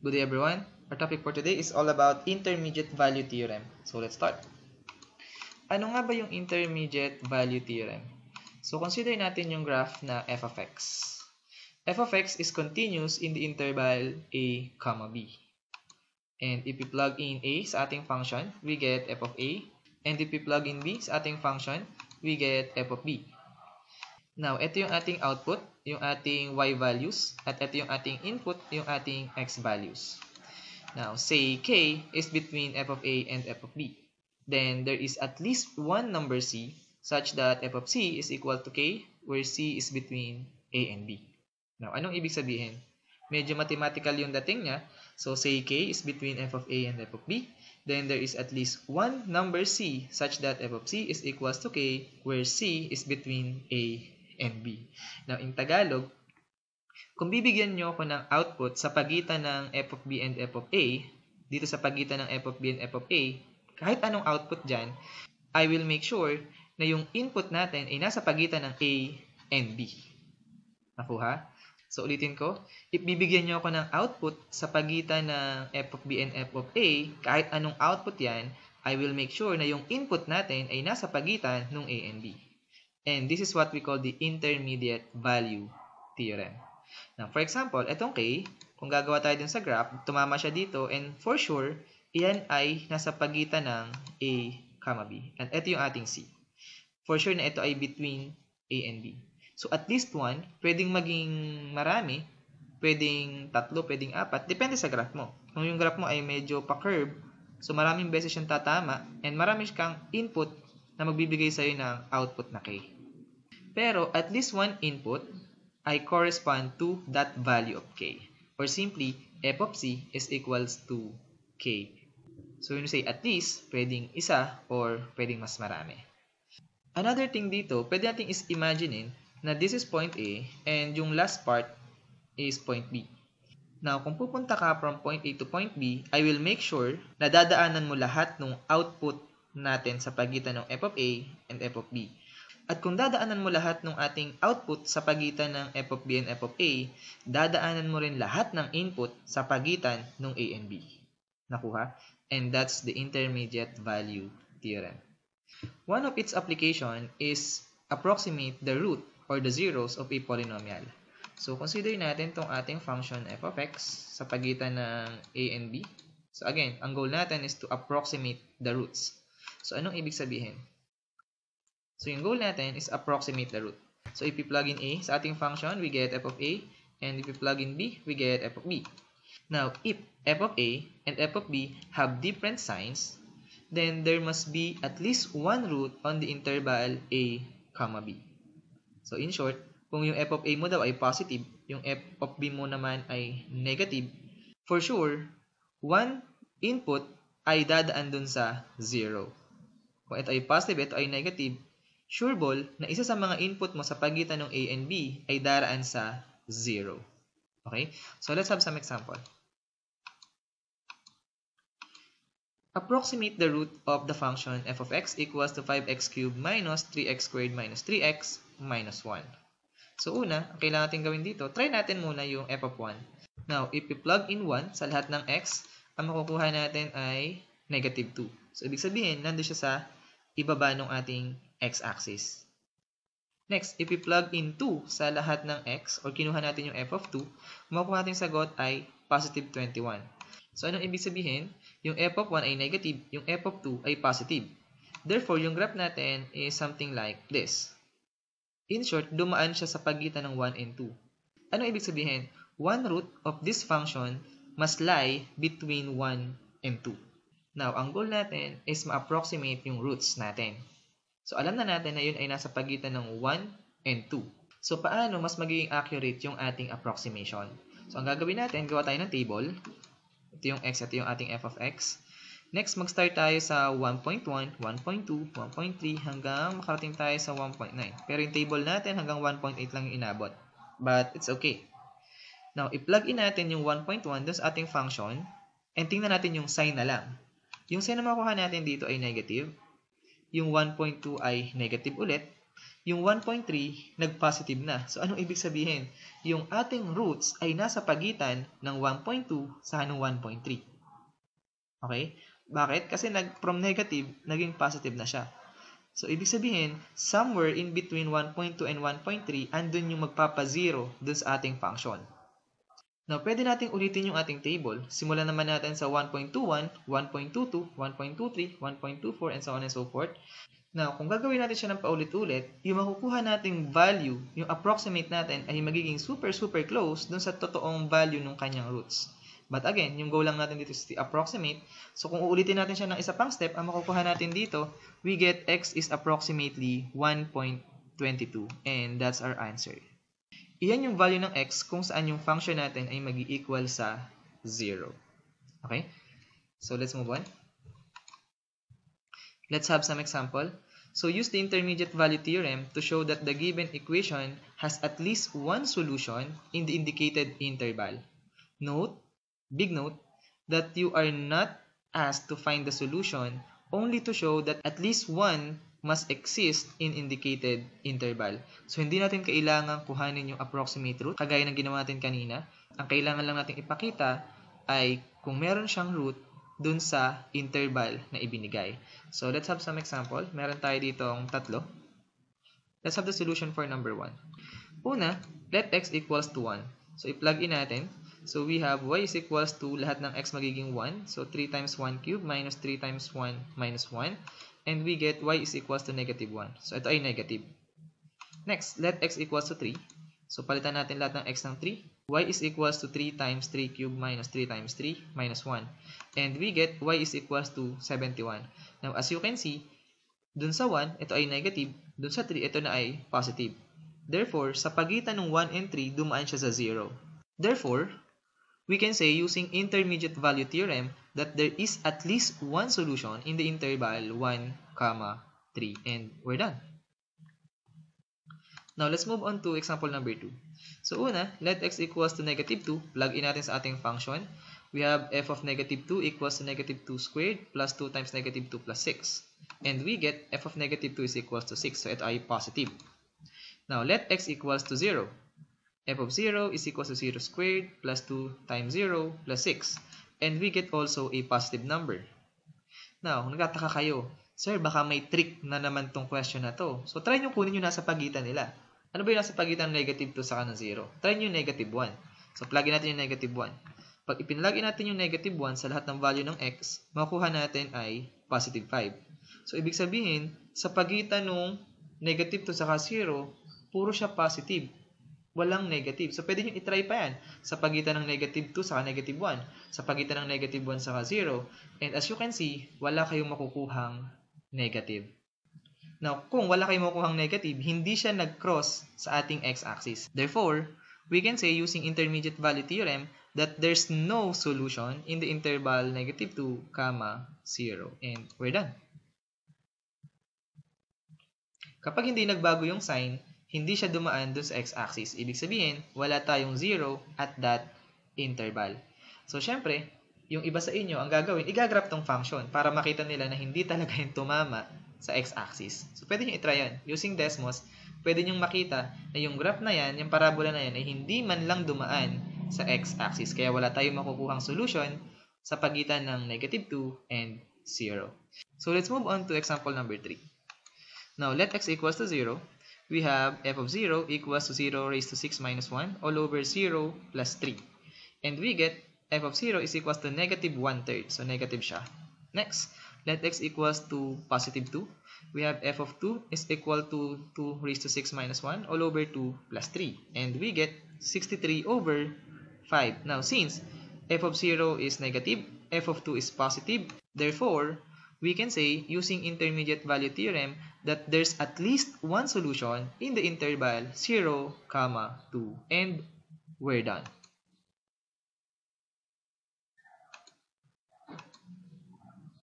Good day everyone. Our topic for today is all about intermediate value theorem. So let's start. Ano nga ba yung intermediate value theorem? So consider natin yung graph na f of x. F of x is continuous in the interval a, b. And if we plug in a sa ating function, we get f of a. And if we plug in b sa ating function, we get f of b. Now, ito yung ating output, yung ating y values, at ito yung ating input, yung ating x values. Now, say k is between f of a and f of b. Then, there is at least one number c such that f of c is equal to k, where c is between a and b. Now, anong ibig sabihin? Medyo mathematical yung dating niya. So, say k is between f of a and f of b. Then, there is at least one number c such that f of c is equals to k, where c is between a and b. Now, in Tagalog, kung bibigyan nyo ako ng output sa pagitan ng f of b and f of a, dito sa pagitan ng f of b and f of a, kahit anong output dyan, I will make sure na yung input natin ay nasa pagitan ng a and b. Nakuha? So, ulitin ko, if bibigyan nyo ako ng output sa pagitan ng f of b and f of a, kahit anong output yan, I will make sure na yung input natin ay nasa pagitan ng a and b. And this is what we call the intermediate value theorem. Now, for example, itong k, kung gagawa tayo dun sa graph, tumama siya dito, and for sure, iyan ay nasa pagitan ng a, b. And ito yung ating c. For sure na ito ay between a and b. So, at least one, pwedeng maging marami, pwedeng tatlo, pwedeng apat, depende sa graph mo. Kung yung graph mo ay medyo pa-curve, so maraming beses yung tatama, and marami kang input na magbibigay sa'yo ng output na k. Pero, at least one input ay correspond to that value of k. Or simply, f of c is equals to k. So, when you say at least, pwedeng isa or pwedeng mas marami. Another thing dito, pwede natin is imaginein na this is point A and yung last part is point B. Now, kung pupunta ka from point A to point B, I will make sure na dadaanan mo lahat ng output natin sa pagitan ng f of a and f of b. At kung dadaanan mo lahat ng ating output sa pagitan ng f of b and f of a, dadaanan mo rin lahat ng input sa pagitan ng a and b. Nakuha? And that's the intermediate value theorem. One of its application is approximate the root or the zeros of a polynomial. So, consider natin itong ating function f of x sa pagitan ng a and b. So, again, ang goal natin is to approximate the roots. So, anong ibig sabihin? So, yung goal natin is approximate the root. So, if we plug in a sa ating function, we get f of a. And if we plug in b, we get f of b. Now, if f of a and f of b have different signs, then there must be at least one root on the interval a, b. So, in short, kung yung f of a mo daw ay positive, yung f of b mo naman ay negative, for sure, one input ay dadaan dun sa 0. Kung ito ay positive, ito ay negative, sure ball na isa sa mga input mo sa pagitan ng a and b ay daraan sa 0. Okay? So, let's have some example. Approximate the root of the function f of x equals to 5x cubed minus 3x squared minus 3x minus 1. So, una, ang kailangan natin gawin dito, try natin muna yung f of 1. Now, if we plug in 1 sa lahat ng x, ang makukuha natin ay negative 2. So, ibig sabihin, nandun siya sa ibaba ng ating x-axis. Next, if we plug in 2 sa lahat ng x, or kinuha natin yung f of 2, makukuha natin sagot ay positive 21. So, anong ibig sabihin? Yung f of 1 ay negative, yung f of 2 ay positive. Therefore, yung graph natin is something like this. In short, dumaan siya sa pagitan ng 1 and 2. Anong ibig sabihin? One root of this function must lie between 1 and 2. Now, ang goal natin is ma-approximate yung roots natin. So, alam na natin na yun ay nasa pagitan ng 1 and 2. So, paano mas magiging accurate yung ating approximation? So, ang gagawin natin, gawa tayo ng table. Ito yung x, ito yung ating f of x. Next, mag-start tayo sa 1.1, 1.2, 1.3, hanggang makarating tayo sa 1.9. Pero yung table natin hanggang 1.8 lang yung inabot. But, it's okay. Now, i-plug in natin yung 1.1 dun sa ating function, and tingnan natin yung sign na lang. Yung sign na makuha natin dito ay negative. Yung 1.2 ay negative ulit. yung 1.3 nag-positive na. So, anong ibig sabihin? Yung ating roots ay nasa pagitan ng 1.2 sa 1.3. Okay? Bakit? Kasi from negative, naging positive na siya. So, ibig sabihin, somewhere in between 1.2 and 1.3, andun yung magpapa-0 dun sa ating function. Now, pwede natin ulitin yung ating table. Simulan naman natin sa 1.21, 1.22, 1.23, 1.24, and so on and so forth. Now, kung gagawin natin siya ng paulit-ulit, yung makukuha nating value, yung approximate natin, ay magiging super close dun sa totoong value ng kanyang roots. But again, yung goal lang natin dito is the approximate. So, kung uulitin natin siya ng isa pang step, ang makukuha natin dito, we get x is approximately 1.22. And that's our answer. Iyan yung value ng x kung saan yung function natin ay mag-equal sa 0. Okay? So, let's move on. Let's have some example. So, use the intermediate value theorem to show that the given equation has at least one solution in the indicated interval. Note, big note, that you are not asked to find the solution, only to show that at least one must exist in indicated interval. So, hindi natin kailangan kuhanin yung approximate root, kagaya ng ginawa natin kanina. Ang kailangan lang natin ipakita ay kung meron siyang root dun sa interval na ibinigay. So, let's have some example. Meron tayo ditong tatlo. Let's have the solution for number 1. Una, let x equals to 1. So, i-plug in natin. So, we have y is equals to lahat ng x magiging 1. So, 3 times 1 cube minus 3 times 1 minus 1. And we get y is equals to negative 1. So, ito ay negative. Next, let x equals to 3. So, palitan natin lahat ng x ng 3. Y is equals to 3 times 3 cube minus 3 times 3 minus 1. And we get y is equals to 71. Now, as you can see, dun sa 1, ito ay negative. Dun sa 3, ito na ay positive. Therefore, sa pagitan ng 1 and 3, dumaan siya sa 0. Therefore, we can say using intermediate value theorem that there is at least one solution in the interval 1, 3. And we're done. Now, let's move on to example number 2. So, una, let x equals to negative 2. Plug in natin sa ating function. We have f of negative 2 equals to negative 2 squared plus 2 times negative 2 plus 6. And we get f of negative 2 is equals to 6. So, ito ay positive. Now, let x equals to 0. F of 0 is equals to 0 squared plus 2 times 0 plus 6. And we get also a positive number. Now, nagtataka kayo, sir, baka may trick na naman tong question na to. So, try nyo kunin yung nasa pagitan nila. Ano ba yung nasa pagitan ng negative 2 saka ng 0? Try nyo yung negative 1. So, plug in natin yung negative 1. Pag ipinlog in natin yung negative 1 sa lahat ng value ng x, makukuha natin ay positive 5. So, ibig sabihin, sa pagitan ng negative 2 saka 0, puro siya positive. Walang negative. So, pwede nyo itry pa yan sa pagitan ng negative 2 saka negative 1. Sa pagitan ng negative 1 saka 0. And as you can see, wala kayong makukuhang negative. Now, kung wala kayong makukuhang negative, hindi siya nag-cross sa ating x-axis. Therefore, we can say using intermediate value theorem that there's no solution in the interval negative 2, 0. And we're done. Kapag hindi nagbago yung sign, hindi siya dumaan dun sa x-axis. Ibig sabihin, wala tayong 0 at that interval. So, syempre, yung iba sa inyo, ang gagawin, igagraph tong function para makita nila na hindi talaga yung tumama sa x-axis. So, pwede nyo itry yan. Using Desmos, pwede nyo makita na yung graph na yan, yung parabola na yan, ay hindi man lang dumaan sa x-axis. Kaya wala tayong makukuhang solution sa pagitan ng negative 2 and 0. So, let's move on to example number 3. Now, let x equals to 0. We have f of 0 equals to 0 raised to 6 minus 1 all over 0 plus 3. And we get f of 0 is equals to negative 1/3. So, negative siya. Next, let x equals to positive 2. We have f of 2 is equal to 2 raised to 6 minus 1 all over 2 plus 3. And we get 63 over 5. Now, since f of 0 is negative, f of 2 is positive, therefore, we can say, using intermediate value theorem, that there's at least one solution in the interval 0, 2. And we're done.